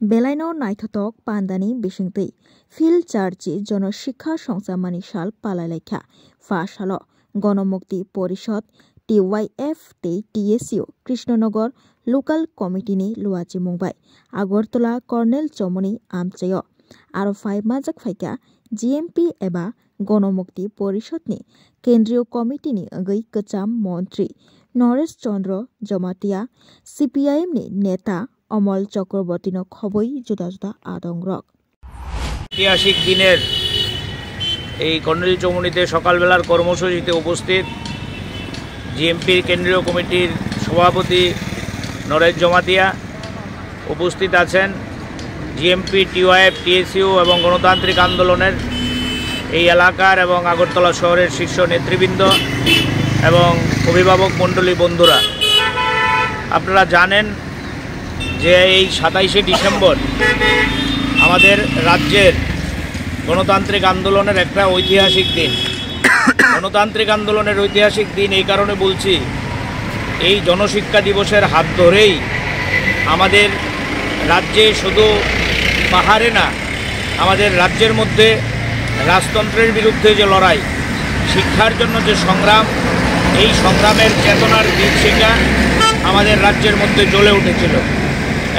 बेलायनो नायथ'थक पान्दानि बिसिंतै field चार्जि जनशिक्षा संसामानि साल पालायलायखा फासाल गणमुक्ति परिषद TYF tei TSU Krishnanagar local कमिटिनि लुवाची मुंबाई आगरतला कर्नेल चमनी आमचायो आरो माजक फाइका GMP एबा गणमुक्ति परिषदनि केंद्रीय कमिटिनि अगै कचाम मंत्री नरेश चंद्र जमातिया CPIM नि नेता अमल चक्रवर्तीनो खबै जुदा जुदा आदंग्रक ऐतिहासिक दिनेर এই কর্নেল চৌমুনিতে সকালবেলার কর্মসূচিতে উপস্থিত জিএমপির কেন্দ্রীয় কমিটির সভাপতি নরেশ জমাতিয়া উপস্থিত আছেন। জিএমপি TYF TSU এবং গণতান্ত্রিক আন্দোলনের এই এলাকার এবং আগরতলা শহরের শীর্ষ নেতৃবৃন্দ এবং অভিভাবক মণ্ডলী বন্ধুরা, আপনারা জানেন যে এই 27শে ডিসেম্বর আমাদের রাজ্যের গণতান্ত্রিক আন্দোলনের একটা ঐতিহাসিক দিন। গণতান্ত্রিক আন্দোলনের ঐতিহাসিক দিন এই কারণে বলছি, এই জনশিক্ষা দিবসের হাত ধরেই আমাদের রাজ্যে শুধু পাহাড়ে না, আমাদের রাজ্যের মধ্যে রাজতন্ত্রের বিরুদ্ধে যে লড়াই, শিক্ষার জন্য যে সংগ্রাম, এই সংগ্রামের চেতনার দীপশিখা আমাদের রাজ্যের মধ্যে জ্বলে উঠেছিল।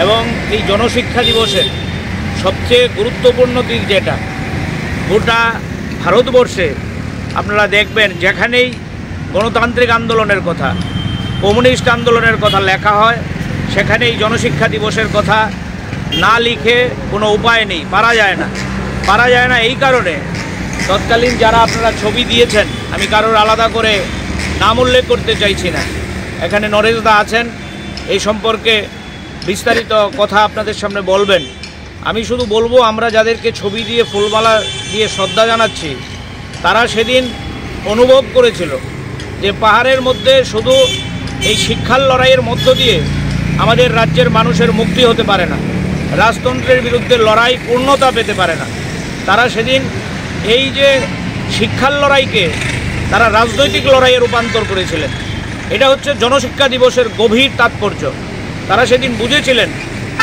এবং এই জনশিক্ষা দিবসের সবচেয়ে গুরুত্বপূর্ণ দিক যেটা, গোটা ভারতবর্ষে আপনারা দেখবেন যেখানেই গণতান্ত্রিক আন্দোলনের কথা, কমিউনিস্ট আন্দোলনের কথা লেখা হয়, সেখানেই জনশিক্ষা দিবসের কথা না লিখে কোনো উপায় নেই, পারা যায় না। এই কারণে তৎকালীন যারা আপনারা ছবি দিয়েছেন, আমি কারোর আলাদা করে নাম উল্লেখ করতে চাইছি না, এখানে নরেশদা আছেন, এই সম্পর্কে বিস্তারিত কথা আপনাদের সামনে বলবেন। আমি শুধু বলবো, আমরা যাদেরকে ছবি দিয়ে ফুলমালা দিয়ে শ্রদ্ধা জানাচ্ছি, তারা সেদিন অনুভব করেছিল যে পাহাড়ের মধ্যে শুধু এই শিক্ষার লড়াইয়ের মধ্য দিয়ে আমাদের রাজ্যের মানুষের মুক্তি হতে পারে না, রাজতন্ত্রের বিরুদ্ধে লড়াই পূর্ণতা পেতে পারে না। তারা সেদিন এই যে শিক্ষার লড়াইকে তারা রাজনৈতিক লড়াইয়ে রূপান্তর করেছিলেন। এটা হচ্ছে জনশিক্ষা দিবসের গভীর তাৎপর্য। তারা সেদিন বুঝেছিলেন,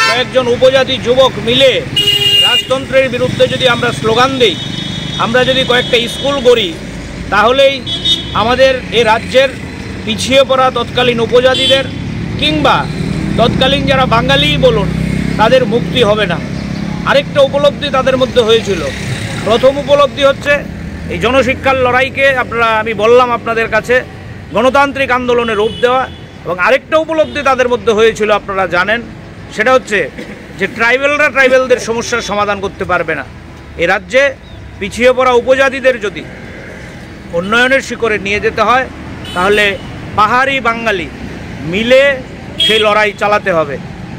কয়েকজন উপজাতি যুবক মিলে রাজতন্ত্রের বিরুদ্ধে যদি আমরা স্লোগান দিই, আমরা যদি কয়েকটা স্কুল গড়ি, তাহলেই আমাদের এই রাজ্যের পিছিয়ে পড়া তৎকালীন উপজাতিদের কিংবা তৎকালীন যারা বাঙালি বলুন, তাদের মুক্তি হবে না। আরেকটা উপলব্ধি তাদের মধ্যে হয়েছিল। প্রথম উপলব্ধি হচ্ছে এই জনশিক্ষার লড়াইকে আমি বললাম আপনাদের কাছে, গণতান্ত্রিক আন্দোলনে রূপ দেওয়া। এবং আরেকটা উপলব্ধি তাদের মধ্যে হয়েছিল, আপনারা জানেন, সেটা হচ্ছে যে ট্রাইবেলদের সমস্যার সমাধান করতে পারবে না। এই রাজ্যে পিছিয়ে পড়া উপজাতিদের যদি উন্নয়নের শিখরে নিয়ে যেতে হয়, তাহলে পাহাড়ি বাঙালি মিলে সেই লড়াই চালাতে হবে।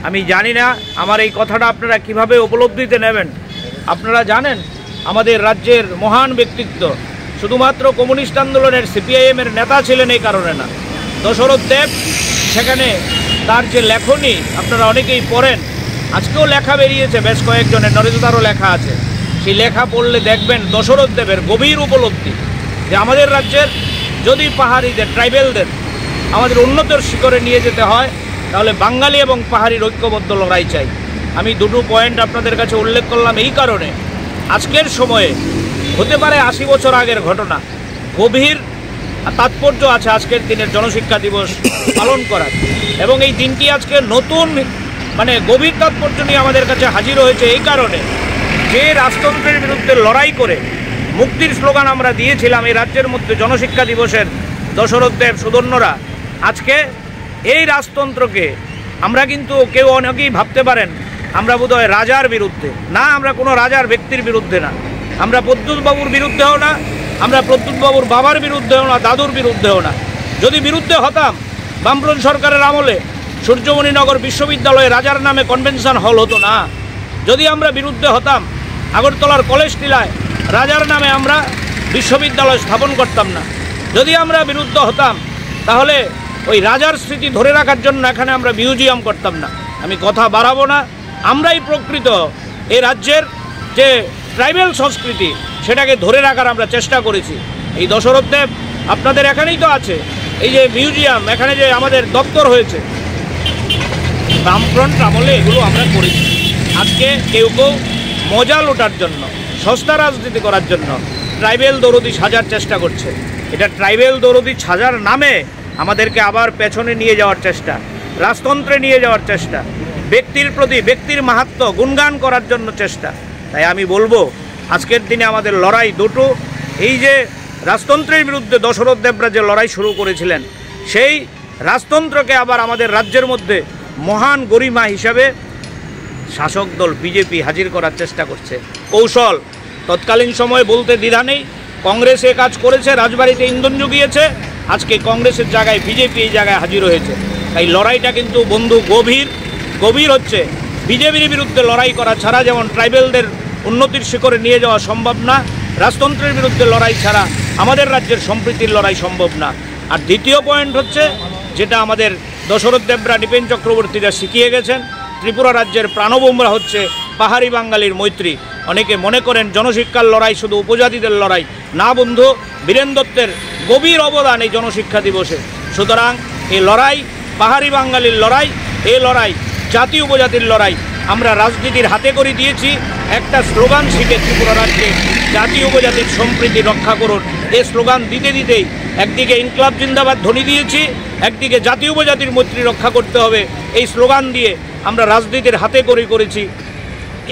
আমি জানি না আমার এই কথাটা আপনারা কিভাবে উপলব্ধিতে নেবেন। আপনারা জানেন, আমাদের রাজ্যের মহান ব্যক্তিত্ব শুধুমাত্র কমিউনিস্ট আন্দোলনের CPIM এর নেতা ছিলেন এই কারণে না। দশরথ দেব, সেখানে তার যে লেখনী আপনারা অনেকেই পড়েন, আজকেও লেখা বেরিয়েছে বেশ কয়েকজনের, নরেশদারও লেখা আছে। সেই লেখা পড়লে দেখবেন দশরথ দেবের গভীর উপলব্ধি যে আমাদের রাজ্যের যদি পাহাড়িদের, ট্রাইবেলদের আমাদের উন্নতির শিখরে নিয়ে যেতে হয়, তাহলে বাঙালি এবং পাহাড়ির ঐক্যবদ্ধ লড়াই চাই। আমি দুটো পয়েন্ট আপনাদের কাছে উল্লেখ করলাম এই কারণে, আজকের সময়ে হতে পারে 80 বছর আগের ঘটনা, গভীর তাৎপর্য আছে আজকের দিনের জনশিক্ষা দিবস পালন করার। এবং এই দিনটি আজকে নতুন গভীর তাৎপর্য নিয়ে আমাদের কাছে হাজির হয়েছে এই কারণে, যে রাজতন্ত্রের বিরুদ্ধে লড়াই করে মুক্তির স্লোগান আমরা দিয়েছিলাম এই রাজ্যের মধ্যে জনশিক্ষা দিবসের দশরথ দেব সুধন্যরা, আজকে এই রাজতন্ত্রকে আমরা কিন্তু কেউ অনেকেই ভাবতে পারেন আমরা বোধহয় রাজার বিরুদ্ধে, না, আমরা কোনো রাজার ব্যক্তির বিরুদ্ধে না, আমরা প্রদ্যুৎবাবুর বিরুদ্ধেও না, আমরা প্রদ্যুৎবাবুর বাবার বিরুদ্ধেও না, দাদুর বিরুদ্ধেও না। যদি বিরুদ্ধে হতাম, বামফ্রন্ট সরকারের আমলে সূর্যমণিনগর বিশ্ববিদ্যালয়ে রাজার নামে কনভেনশন হল হতো না। যদি আমরা বিরুদ্ধে হতাম, আগরতলার কলেজ টিলায় রাজার নামে আমরা বিশ্ববিদ্যালয় স্থাপন করতাম না। যদি আমরা বিরুদ্ধে হতাম, তাহলে ওই রাজার স্মৃতি ধরে রাখার জন্য এখানে আমরা মিউজিয়াম করতাম না। আমি কথা বাড়াবো না। আমরাই প্রকৃত এই রাজ্যের যে ট্রাইবেল সংস্কৃতি, সেটাকে ধরে রাখার আমরা চেষ্টা করেছি। এই দশরথ দেব আপনাদের এখানেই তো আছে, এই যে মিউজিয়াম, এখানে যে আমাদের দপ্তর হয়েছে, বামফ্রন্ট আমলে এগুলো আমরা করেছি। আজকে কেউ কেউ মজা লোটার জন্য, সস্তা রাজনীতি করার জন্য ট্রাইবেল দরদি সাজার চেষ্টা করছে। এটা ট্রাইবেল দরদি সাজার নামে আমাদেরকে আবার পেছনে নিয়ে যাওয়ার চেষ্টা, রাজতন্ত্রে নিয়ে যাওয়ার চেষ্টা, ব্যক্তির প্রতি ব্যক্তির মাহাত্ম্য গুণগান করার জন্য চেষ্টা। তাই আমি বলবো আজকের দিনে আমাদের লড়াই দুটো। এই যে রাজতন্ত্রের বিরুদ্ধে দশরথ দেবরা যে লড়াই শুরু করেছিলেন, সেই রাজতন্ত্রকে আবার আমাদের রাজ্যের মধ্যে মহান গরিমা হিসাবে শাসক দল বিজেপি হাজির করার চেষ্টা করছে। কৌশল তৎকালীন সময়ে বলতে দ্বিধা নেই, কংগ্রেস এ কাজ করেছে, রাজবাড়িতে ইন্ধন জুগিয়েছে, আজকে কংগ্রেসের জায়গায় বিজেপি এই জায়গায় হাজির হয়েছে। তাই লড়াইটা কিন্তু বন্ধু গভীর হচ্ছে। বিজেপির বিরুদ্ধে লড়াই করা ছাড়া যেমন ট্রাইবেলদের উন্নতির শিখরে নিয়ে যাওয়া সম্ভব না, রাজতন্ত্রের বিরুদ্ধে লড়াই ছাড়া আমাদের রাজ্যের সম্প্রীতির লড়াই সম্ভব না। আর দ্বিতীয় পয়েন্ট হচ্ছে, যেটা আমাদের দশরথ দেবরা, নৃপেন চক্রবর্তীরা শিখিয়ে গেছেন, ত্রিপুরা রাজ্যের প্রাণবোমরা হচ্ছে পাহাড়ি বাঙালির মৈত্রী। অনেকে মনে করেন জনশিক্ষার লড়াই শুধু উপজাতিদের লড়াই, না বন্ধু, বীরেন দত্তের গভীর অবদান এই জনশিক্ষা দিবসে। সুতরাং এই লড়াই পাহাড়ি বাঙালির লড়াই, এই লড়াই জাতি উপজাতির লড়াই। আমরা রাজনীতির হাতে করে দিয়েছি একটা স্লোগান শিখে ত্রিপুরা রাজ্যে, জাতি উপজাতির সম্প্রীতি রক্ষা করুন। এই স্লোগান দিতে দিতেই একদিকে ইনকলাব জিন্দাবাদ ধ্বনি দিয়েছি, একদিকে জাতি উপজাতির মৈত্রী রক্ষা করতে হবে এই স্লোগান দিয়ে আমরা রাজনীতির হাতে করেছি।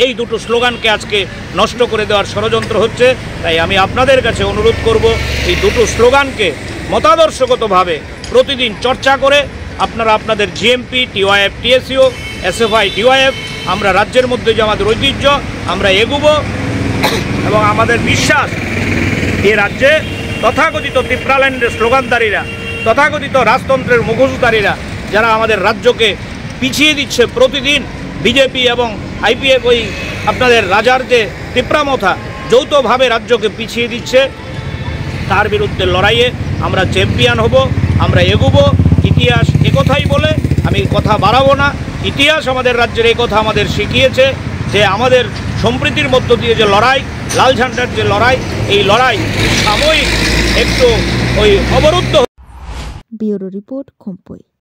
এই দুটো স্লোগানকে আজকে নষ্ট করে দেওয়ার ষড়যন্ত্র হচ্ছে। তাই আমি আপনাদের কাছে অনুরোধ করব, এই দুটো স্লোগানকে মতাদর্শগতভাবে প্রতিদিন চর্চা করে আপনারা আপনাদের GMP, TYF, TSU, SFI, DYF, আমরা রাজ্যের মধ্যে যে আমাদের ঐতিহ্য, আমরা এগুবো এবং আমাদের বিশ্বাস এ রাজ্যে তথাকথিত ত্রিপুরাল্যান্ডের স্লোগানদারীরা, তথাকথিত রাজতন্ত্রের মুখোশধারীরা যারা আমাদের রাজ্যকে পিছিয়ে দিচ্ছে প্রতিদিন, বিজেপি এবং আইপিএফ, ওই আপনাদের রাজার যে ত্রিপুরামথা যৌথভাবে রাজ্যকে পিছিয়ে দিচ্ছে, তার বিরুদ্ধে লড়াইয়ে আমরা চ্যাম্পিয়ন হব, আমরা এগুবো। ইতিহাস একথাই বলে, আমি কথা বাড়াবো না। ইতিহাস আমাদের রাজ্যের এই কথা আমাদের শিখিয়েছে যে আমাদের সম্প্রীতির মধ্য দিয়ে যে লড়াই, লাল ঝান্ডার যে লড়াই, এই লড়াই সাময়িক একটু ওই অবরুদ্ধ। Bureau report, খোম্পই।